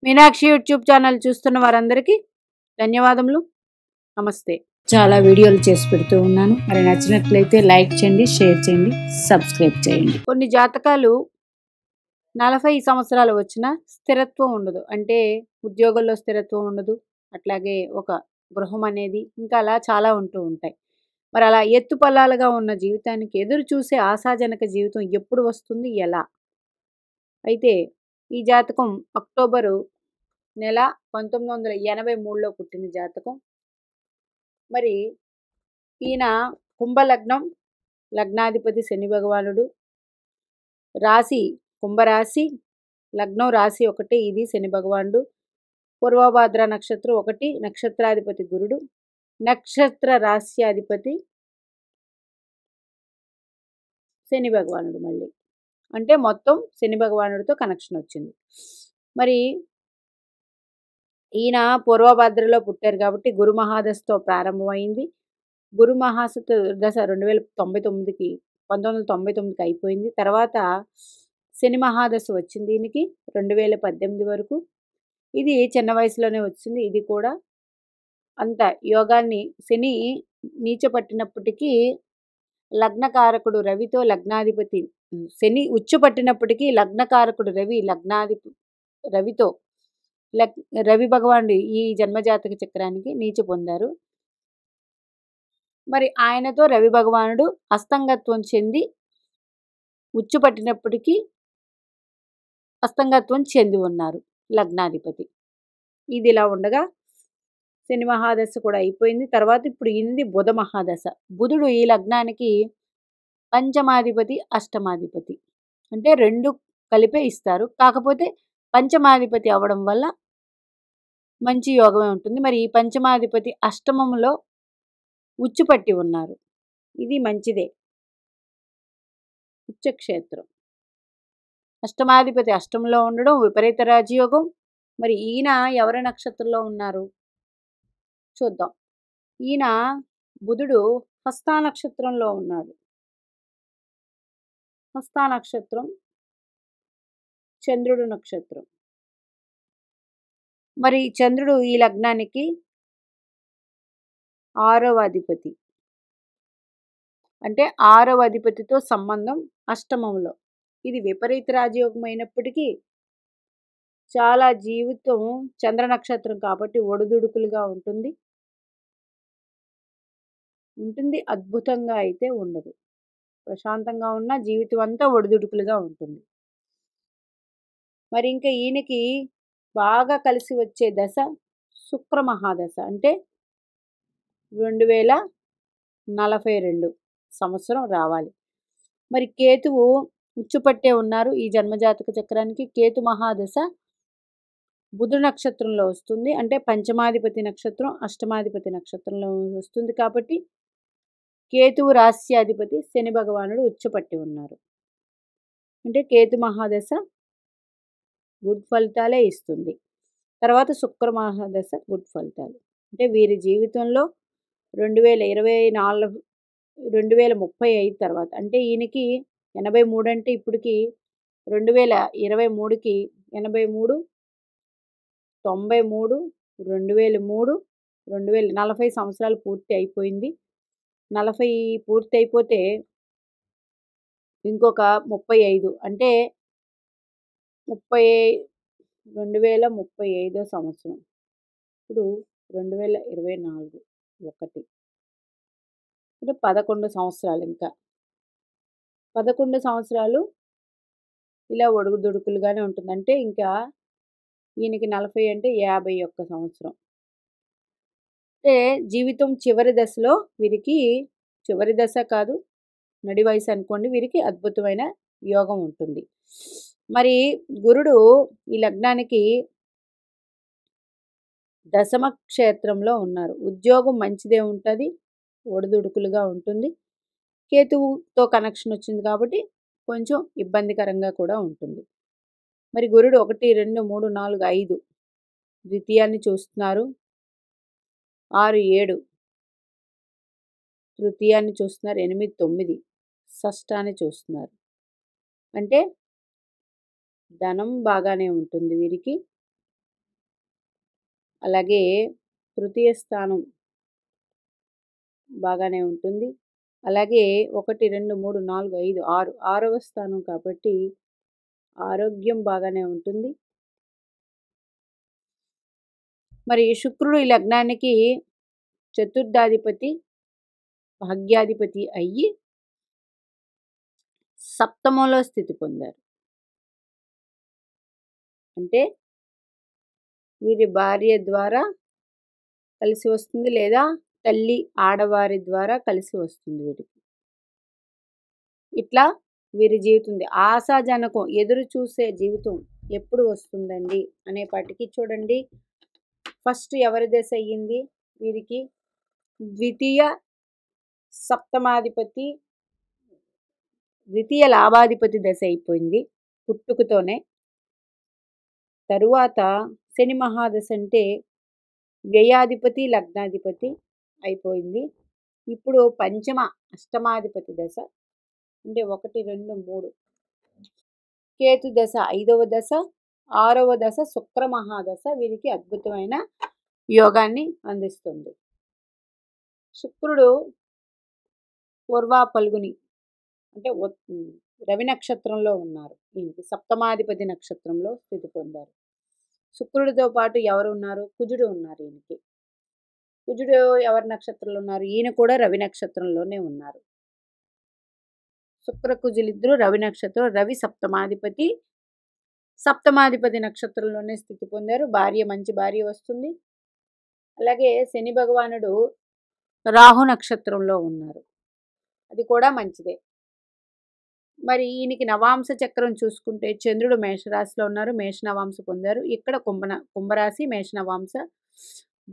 Meenakshi YouTube channel చూస్తున్న వారందరికీ ధన్యవాదములు. నమస్తే. చాలా వీడియోలు చేసి పెడుతూ ఉన్నాను. మరి నచ్చినట్లయితే లైక్ చేయండి, షేర్ చేయండి, సబ్స్క్రైబ్ చేయండి. కొన్ని జాతకాలు 40 సంవత్సరాలు వచ్చినా స్థిరత్వం ఉండదు. అంటే ఉద్యోగంలో స్థిరత్వం ఉండదు. అట్లాగే ఒక గృహం అనేది ఇంకా అలా చాలా ఉంటూ ఉంటాయి. మరి అలా ఎత్తుపల్లాలుగా ఉన్న జీవితానికి ఎదురు చూసే ఆశాజనక జీవితం ఎప్పుడు వస్తుంది, ఎలా? అయితే ఈ జాతకం అక్టోబరు నెల 1983లో పుట్టిన జాతకం. మరి ఈయన కుంభలగ్నం, లగ్నాధిపతి శని భగవానుడు, రాశి కుంభరాశి, లగ్నం రాశి ఒకటి, ఇది శని భగవానుడు. పూర్వభాద్ర నక్షత్రం ఒకటి, నక్షత్రాధిపతి గురుడు, నక్షత్ర రాశ్యాధిపతి శని భగవానుడు. మళ్ళీ అంటే మొత్తం శని భగవానుడితో కనెక్షన్ వచ్చింది. మరి ఈయన పూర్వభద్రలో పుట్టారు కాబట్టి గురు మహాదశతో ప్రారంభమైంది. గురు మహాదశ 1999కి అయిపోయింది. తర్వాత శని మహాదశ వచ్చింది దీనికి 2018 వరకు. ఇది చిన్న వయసులోనే వచ్చింది. ఇది కూడా అంత యోగాన్ని శని నీచపట్టినప్పటికీ లగ్నకారకుడు రవితో లగ్నాధిపతి శని ఉచ్చుపట్టినప్పటికీ లగ్నకారకుడు రవితో రవి భగవానుడు ఈ జన్మజాతక చక్రానికి నీచ పొందారు. మరి ఆయనతో రవి భగవానుడు అస్తంగత్వం చెంది ఉచ్చుపట్టినప్పటికీ అస్తంగత్వం చెంది ఉన్నారు లగ్నాధిపతి. ఇది ఇలా ఉండగా శని మహాదశ కూడా అయిపోయింది. తర్వాత ఇప్పుడు ఇది బుధ మహాదశ. బుధుడు ఈ లగ్నానికి పంచమాధిపతి, అష్టమాధిపతి. అంటే రెండు కలిపే ఇస్తారు. కాకపోతే పంచమాధిపతి అవడం వల్ల మంచి యోగమే ఉంటుంది. మరి ఈ పంచమాధిపతి అష్టమంలో ఉచ్చుపట్టి ఉన్నారు. ఇది మంచిదే, ఉచ్చక్షేత్రం. అష్టమాధిపతి అష్టంలో ఉండడం విపరీత రాజయోగం. మరి ఈయన ఎవరి నక్షత్రంలో ఉన్నారు చూద్దాం. ఈయన బుధుడు హస్తా నక్షత్రంలో ఉన్నాడు. హస్తా నక్షత్రం చంద్రుడు నక్షత్రం. మరి చంద్రుడు ఈ లగ్నానికి 6వ అధిపతి. అంటే 6వ అధిపతితో సంబంధం అష్టమంలో. ఇది విపరీత రాజయోగం అయినప్పటికీ చాలా జీవితం చంద్ర నక్షత్రం కాబట్టి ఒడిదుడుకులుగా ఉంటుంది. అద్భుతంగా అయితే ఉండదు. ప్రశాంతంగా ఉన్న జీవితం అంతా ఒడిదుడుకులుగా ఉంటుంది. మరి ఇంకా ఈయనకి బాగా కలిసి వచ్చే దశ శుక్ర మహాదశ. అంటే 2042 సంవత్సరం రావాలి. మరి కేతువు ఉచ్చుపట్టే ఉన్నారు ఈ జన్మజాతక చక్రానికి. కేతు మహాదశ బుధ నక్షత్రంలో వస్తుంది. అంటే పంచమాధిపతి నక్షత్రం, అష్టమాధిపతి నక్షత్రంలో వస్తుంది కాబట్టి కేతువు రాశ్యాధిపతి శని భగవానుడు ఉచ్చుపట్టి ఉన్నారు. అంటే కేతు మహాదశ గుడ్ ఫలితాలే ఇస్తుంది. తర్వాత శుక్ర మహాదశ గుడ్ ఫలితాలు. అంటే వీరి జీవితంలో 2035 తర్వాత, అంటే ఈయనకి 83 అంటే ఇప్పటికి 2023కి 83, 93, 2003, 40 సంవత్సరాలు పూర్తి అయిపోయింది. 40 పూర్తి అయిపోతే ఇంకొక 35 అంటే 2035 సంవత్సరం. ఇప్పుడు 2024 1 అంటే 11 సంవత్సరాలు. ఇంకా 11 సంవత్సరాలు ఇలా ఒడుగుదొడుకులుగానే ఉంటుంది. అంటే ఇంకా ఈయనకి 40 అంటే 51 సంవత్సరం. అంటే జీవితం చివరి దశలో వీరికి, చివరి దశ కాదు నడి వయసు అనుకోండి, వీరికి అద్భుతమైన యోగం ఉంటుంది. మరి గురుడు ఈ లగ్నానికి దశమ క్షేత్రంలో ఉన్నారు. ఉద్యోగం మంచిదే ఉంటుంది, ఒడిదుడుకులుగా ఉంటుంది. కేతువుతో కనెక్షన్ వచ్చింది కాబట్టి కొంచెం ఇబ్బందికరంగా కూడా ఉంటుంది. మరి గురుడు 1, 2, 3, 4, 5 ద్వితీయాన్ని చూస్తున్నారు. 6, 7 తృతీయాన్ని చూస్తున్నారు. 8, 9 షష్ఠాన్ని చూస్తున్నారు. అంటే ధనం బాగానే ఉంటుంది వీరికి. అలాగే తృతీయ స్థానం బాగానే ఉంటుంది. అలాగే 1, 2, 3, 4, 5, 6 6వ స్థానం కాబట్టి ఆరోగ్యం బాగానే ఉంటుంది. మరి శుక్రుడు ఈ లగ్నానికి చతుర్థాధిపతి, భాగ్యాధిపతి అయ్యి సప్తమంలో స్థితి పొందారు. అంటే వీరి భార్య ద్వారా కలిసి వస్తుంది, లేదా తల్లి ఆడవారి ద్వారా కలిసి వస్తుంది వీరికి. ఇట్లా వీరి జీవితం ఆశాజనకం, ఎదురు చూసే జీవితం ఎప్పుడు వస్తుందండి అనేపాటికి చూడండి. ఫస్ట్ ఎవరి దశ అయ్యింది వీరికి? ద్వితీయ సప్తమాధిపతి, ద్వితీయ లాభాధిపతి దశ అయిపోయింది పుట్టుకతోనే. తరువాత శని మహాదశ అంటే వ్యయాధిపతి, లగ్నాధిపతి అయిపోయింది. ఇప్పుడు పంచమ అష్టమాధిపతి దశ అంటే 1, 2, 3 కేతు దశ 5వ దశ, 6వ దశ శుక్ర మహాదశ వీరికి అద్భుతమైన యోగాన్ని అందిస్తుంది. శుక్రుడు పూర్వ పల్గుని అంటే రవి నక్షత్రంలో ఉన్నారు. దీనికి సప్తమాధిపతి నక్షత్రంలో స్థితి పొందారు. శుక్రుడితో పాటు ఎవరు ఉన్నారు? కుజుడు ఉన్నారు. ఈయనకి కుజుడు ఎవరి నక్షత్రంలో ఉన్నారు? ఈయన కూడా రవి నక్షత్రంలోనే ఉన్నారు. శుక్ర కుజులిద్దరూ రవి నక్షత్రం. రవి సప్తమాధిపతి, సప్తమాధిపతి నక్షత్రంలోనే స్థితి పొందారు. మంచి భార్య వస్తుంది. అలాగే శని భగవానుడు రాహు నక్షత్రంలో ఉన్నారు. అది కూడా మంచిదే. మరి ఈయనకి నవాంశ చక్రం చూసుకుంటే చంద్రుడు మేషరాశిలో ఉన్నారు, మేష నవాంశ పొందారు. ఇక్కడ కుంభరాశి మేష నవాంశ.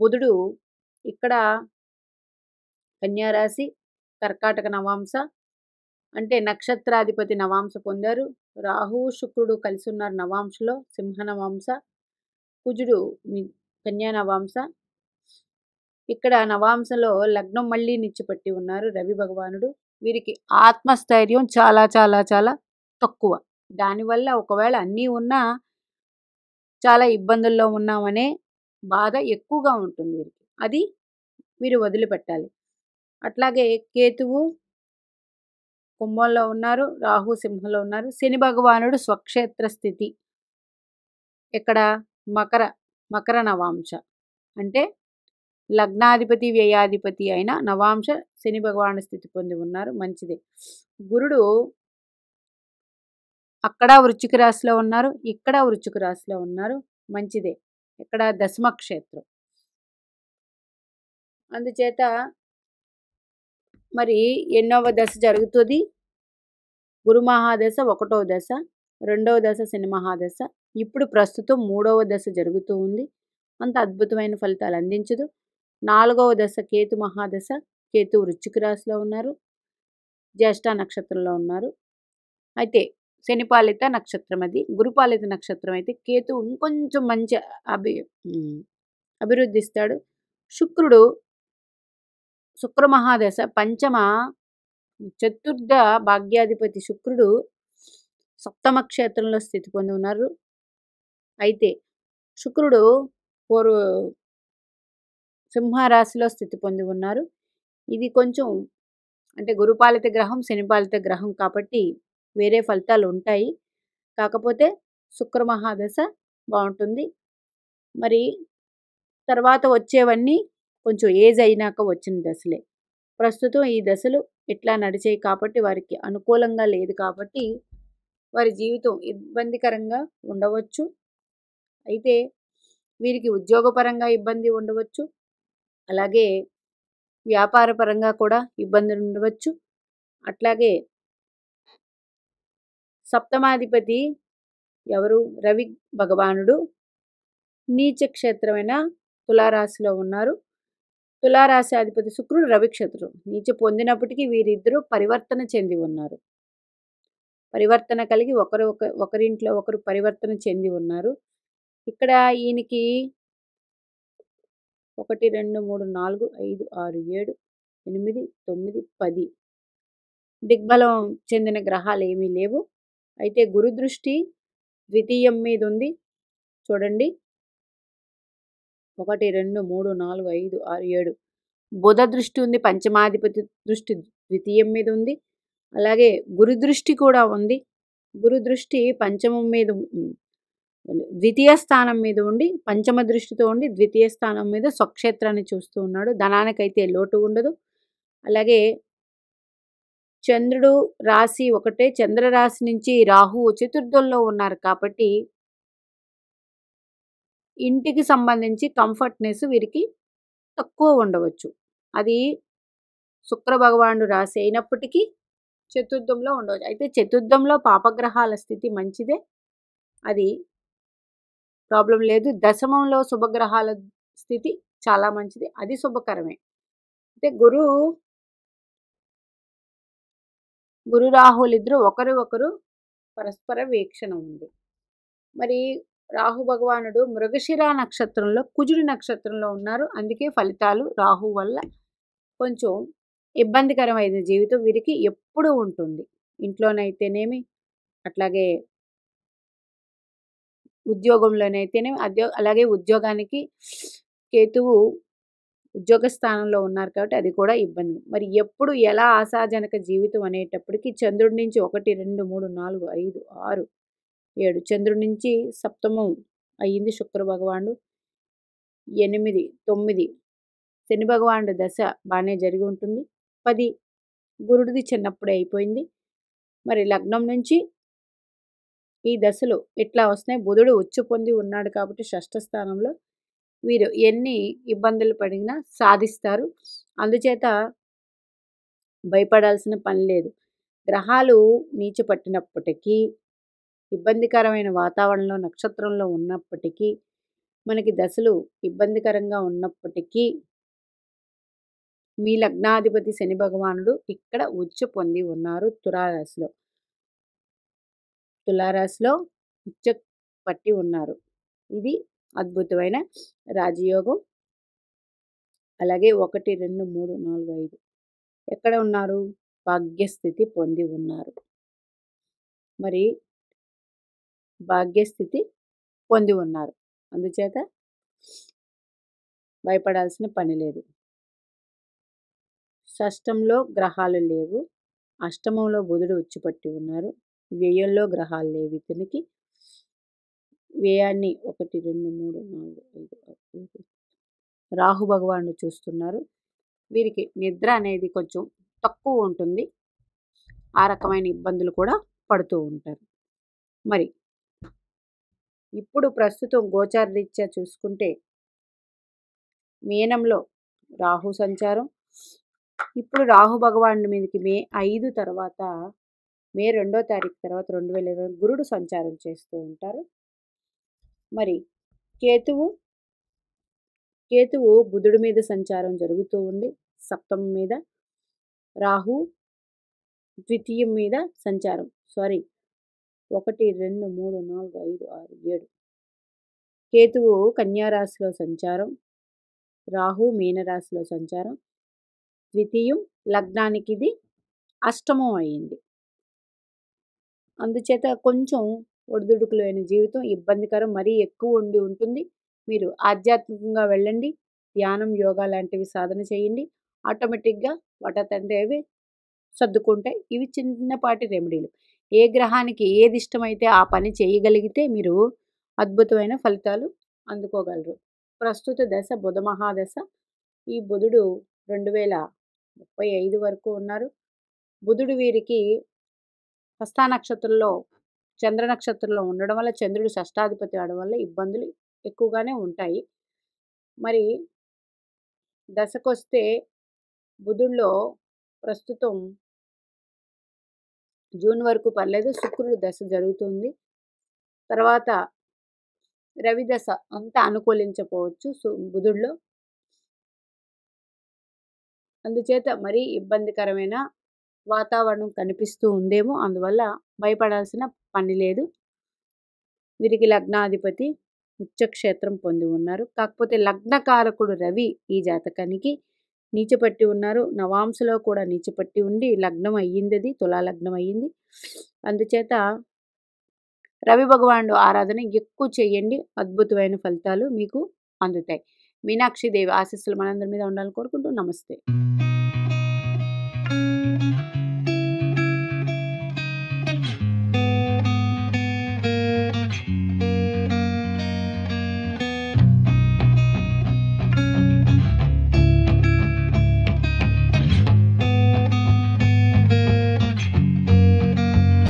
బుధుడు ఇక్కడ కన్యారాశి కర్కాటక నవాంశ అంటే నక్షత్రాధిపతి నవాంశ పొందారు. రాహు శుక్రుడు కలిసి ఉన్నారు నవాంశలో, సింహ నవాంశ. కుజుడు కన్యా నవాంశ. ఇక్కడ నవాంశలో లగ్నం మళ్ళీ నిచ్చిపట్టి ఉన్నారు రవి భగవానుడు. వీరికి ఆత్మస్థైర్యం చాలా చాలా చాలా తక్కువ. దానివల్ల ఒకవేళ అన్నీ ఉన్నా చాలా ఇబ్బందుల్లో ఉన్నామనే బాధ ఎక్కువగా ఉంటుంది వీరికి. అది వీరు వదిలిపెట్టాలి. అట్లాగే కేతువు కుంభంలో ఉన్నారు, రాహు సింహంలో ఉన్నారు. శని భగవానుడు స్వక్షేత్ర స్థితి ఇక్కడ మకర నవాంశ అంటే లగ్నాధిపతి వ్యయాధిపతి అయిన నవాంశ శని భగవానుడు స్థితి పొంది ఉన్నారు. మంచిదే. గురుడు అక్కడ వృశ్చిక రాశిలో ఉన్నారు, ఇక్కడ వృశ్చిక రాశిలో ఉన్నారు. మంచిదే. ఇక్కడ దశమ క్షేత్రం. అందుచేత మరి ఎన్నోవ దశ జరుగుతుంది? గురు మహాదశ 1వ దశ, 2వ దశ శని మహాదశ. ఇప్పుడు ప్రస్తుతం 3వ దశ జరుగుతూ ఉంది. అంత అద్భుతమైన ఫలితాలు అందించదు. 4వ దశ కేతు మహాదశ. కేతు వృశ్చిక రాశిలో ఉన్నారు, జ్యేష్ఠ నక్షత్రంలో ఉన్నారు. అయితే శనిపాలిత నక్షత్రం అది. గురుపాలిత నక్షత్రం అయితే కేతు ఇంకొంచెం మంచి అభివృద్ధిస్తాడు. శుక్ర మహాదశ పంచమ చతుర్థ భాగ్యాధిపతి శుక్రుడు సప్తమ క్షేత్రంలో స్థితి పొంది ఉన్నారు. అయితే శుక్రుడు సింహరాశిలో స్థితి పొంది ఉన్నారు. ఇది కొంచెం అంటే గురుపాలిత గ్రహం, శనిపాలిత గ్రహం కాబట్టి వేరే ఫలితాలు ఉంటాయి. కాకపోతే శుక్ర మహాదశ బాగుంటుంది. మరి తర్వాత వచ్చేవన్నీ కొంచెం ఏజ్ అయినాక వచ్చిన దశలే. ప్రస్తుతం ఈ దశలు ఇట్లా నడిచాయి కాబట్టి వారికి అనుకూలంగా లేదు కాబట్టి వారి జీవితం ఇబ్బందికరంగా ఉండవచ్చు. అయితే వీరికి ఉద్యోగపరంగా ఇబ్బంది ఉండవచ్చు, అలాగే వ్యాపారపరంగా కూడా ఇబ్బందులు ఉండవచ్చు. అట్లాగే సప్తమాధిపతి ఎవరు? రవి భగవానుడు నీచ క్షేత్రమైన తులారాశిలో ఉన్నారు. తులారాశి అధిపతి శుక్రుడు రవి క్షేత్రం నీచ పొందినప్పటికీ వీరిద్దరూ పరివర్తన చెంది ఉన్నారు. పరివర్తన కలిగి ఒకరింట్లో ఒకరు పరివర్తన చెంది ఉన్నారు. ఇక్కడ ఈయనకి 1, 2, 3, 4, 5, 6, 7, 8, 9, 10 దిగ్బలం చెందిన గ్రహాలు ఏమీ లేవు. అయితే గురు దృష్టి ద్వితీయం మీద ఉంది చూడండి. 1 2 3 4 5 6 7 బుధ దృష్టి ఉంది, పంచమాధిపతి దృష్టి ద్వితీయం మీద ఉంది. అలాగే గురు దృష్టి కూడా ఉంది. గురు దృష్టి పంచమం మీద ద్వితీయ స్థానం మీద ఉండి, పంచమ దృష్టితో ఉండి ద్వితీయ స్థానం మీద స్వక్షేత్రాన్ని చూస్తూ ఉన్నాడు. ధనానికైతే లోటు ఉండదు. అలాగే చంద్రుడు రాశి ఒకటే, చంద్ర రాశి నుంచి రాహువు చతుర్థంలో ఉన్నారు కాబట్టి ఇంటికి సంబంధించి కంఫర్ట్నెస్ వీరికి తక్కువ ఉండవచ్చు. అది శుక్ర భగవానుడు రాశి అయినప్పటికీ చతుర్థంలో ఉండవచ్చు. అయితే చతుర్థంలో పాపగ్రహాల స్థితి మంచిదే, అది ప్రాబ్లం లేదు. దశమంలో శుభగ్రహాల స్థితి చాలా మంచిది, అది శుభకరమే. అయితే గురు రాహువులు ఇద్దరు ఒకరు ఒకరు పరస్పర వీక్షణ ఉంది. మరి రాహు భగవానుడు మృగశిర నక్షత్రంలో కుజుడి నక్షత్రంలో ఉన్నారు. అందుకే ఫలితాలు రాహు వల్ల కొంచెం ఇబ్బందికరమైన జీవితం వీరికి ఎప్పుడూ ఉంటుంది. ఇంట్లోనైతేనేమి, అట్లాగే ఉద్యోగంలోనైతేనేమి, అలాగే ఉద్యోగానికి కేతువు ఉద్యోగ స్థానంలో ఉన్నారు కాబట్టి అది కూడా ఇబ్బంది. మరి ఎప్పుడు ఎలా ఆశాజనక జీవితం అనేటప్పటికి చంద్రుడి నుంచి 1 2 3 4 5 6 7 చంద్రుడి నుంచి సప్తమం అయ్యింది శుక్ర భగవానుడు. 8 9 శని భగవానుడు దశ బాగానే జరిగి ఉంటుంది. 10 గురుడిది చిన్నప్పుడే అయిపోయింది. మరి లగ్నం నుంచి ఈ దశలు ఇట్లా వస్తున్నాయి. బుధుడు ఉచ్చు పొంది ఉన్నాడు కాబట్టి షష్ఠ స్థానంలో వీరు ఎన్ని ఇబ్బందులు పడినా సాధిస్తారు. అందుచేత భయపడాల్సిన పని లేదు. గ్రహాలు నీచపట్టినప్పటికీ, ఇబ్బందికరమైన వాతావరణంలో నక్షత్రంలో ఉన్నప్పటికీ, మనకి దశలు ఇబ్బందికరంగా ఉన్నప్పటికీ మీ లగ్నాధిపతి శని భగవానుడు ఇక్కడ ఉచ్చు పొంది ఉన్నారు తులారాశిలో. తులారాశిలో ఉచ్చ పట్టి ఉన్నారు. ఇది అద్భుతమైన రాజయోగం. అలాగే 1 2 3 4 5 ఎక్కడ ఉన్నారు? భాగ్యస్థితి పొంది ఉన్నారు. మరి భాగ్యస్థితి పొంది ఉన్నారు, అందుచేత భయపడాల్సిన పని లేదు. షష్టంలో గ్రహాలు లేవు, అష్టమంలో బుధుడు ఉచ్చుపట్టి ఉన్నారు, వ్యయంలో గ్రహాలు లేవు. ఇతనికి వ్యయాన్ని 1 2 3 4 5 6 7 రాహు భగవానుడు చూస్తున్నారు. వీరికి నిద్ర అనేది కొంచెం తక్కువ ఉంటుంది, ఆ రకమైన ఇబ్బందులు కూడా పడుతూ ఉంటారు. మరి ఇప్పుడు ప్రస్తుతం గోచార రీత్యా చూసుకుంటే మీనంలో రాహు సంచారం. ఇప్పుడు రాహు భగవానుడి మీదకి మే 5 తర్వాత, మే 2వ తారీఖు తర్వాత 2020 గురుడు సంచారం చేస్తూ ఉంటారు. మరి కేతువు బుధుడి మీద సంచారం జరుగుతూ ఉంది, సప్తమం మీద. రాహు ద్వితీయం మీద సంచారం, 1 2 3 4 5 6 7 కేతువు కన్యారాశిలో సంచారం, రాహు మీనరాశిలో సంచారం. ద్వితీయం లగ్నానికి ఇది అష్టమం అయ్యింది. అందుచేత కొంచెం ఒడిదుడుకులైన జీవితం, ఇబ్బందికరం మరీ ఎక్కువ ఉండి ఉంటుంది. మీరు ఆధ్యాత్మికంగా వెళ్ళండి, ధ్యానం యోగా లాంటివి సాధన చేయండి, ఆటోమేటిక్గా వాటంటే అవి సర్దుకుంటాయి. ఇవి చిన్నపాటి రెమెడీలు. ఏ గ్రహానికి ఏది ఇష్టమైతే ఆ పని చేయగలిగితే మీరు అద్భుతమైన ఫలితాలు అందుకోగలరు. ప్రస్తుత దశ బుధ మహాదశ. ఈ బుధుడు 2035 వరకు ఉన్నారు. బుధుడు వీరికి హస్త నక్షత్రంలో, చంద్ర నక్షత్రంలో ఉండడం వల్ల, చంద్రుడు షష్టాధిపతి అవడం వల్ల ఇబ్బందులు ఎక్కువగానే ఉంటాయి. మరి దశకొస్తే బుధుడిలో ప్రస్తుతం జూన్ వరకు పర్లేదు, శుక్రుడు దశ జరుగుతుంది. తర్వాత రవి దశ అంత అనుకూలించకపోవచ్చు బుధుడిలో. అందుచేత మరీ ఇబ్బందికరమైన వాతావరణం కనిపిస్తూ ఉందేమో, అందువల్ల భయపడాల్సిన పని లేదు. వీరికి లగ్నాధిపతి ఉచ్చక్షేత్రం పొంది ఉన్నారు. కాకపోతే లగ్నకారకుడు రవి ఈ జాతకానికి నీచపట్టి ఉన్నారు. నవాంశలో కూడా నీచపట్టి ఉండి లగ్నం అయ్యింది, అది తులా లగ్నం అయ్యింది. అందుచేత రవి భగవానుడు ఆరాధన ఎక్కువ చేయండి, అద్భుతమైన ఫలితాలు మీకు అందుతాయి. మీనాక్షి దేవి ఆశీస్సులు మనందరి మీద ఉండాలని కోరుకుంటూ నమస్తే.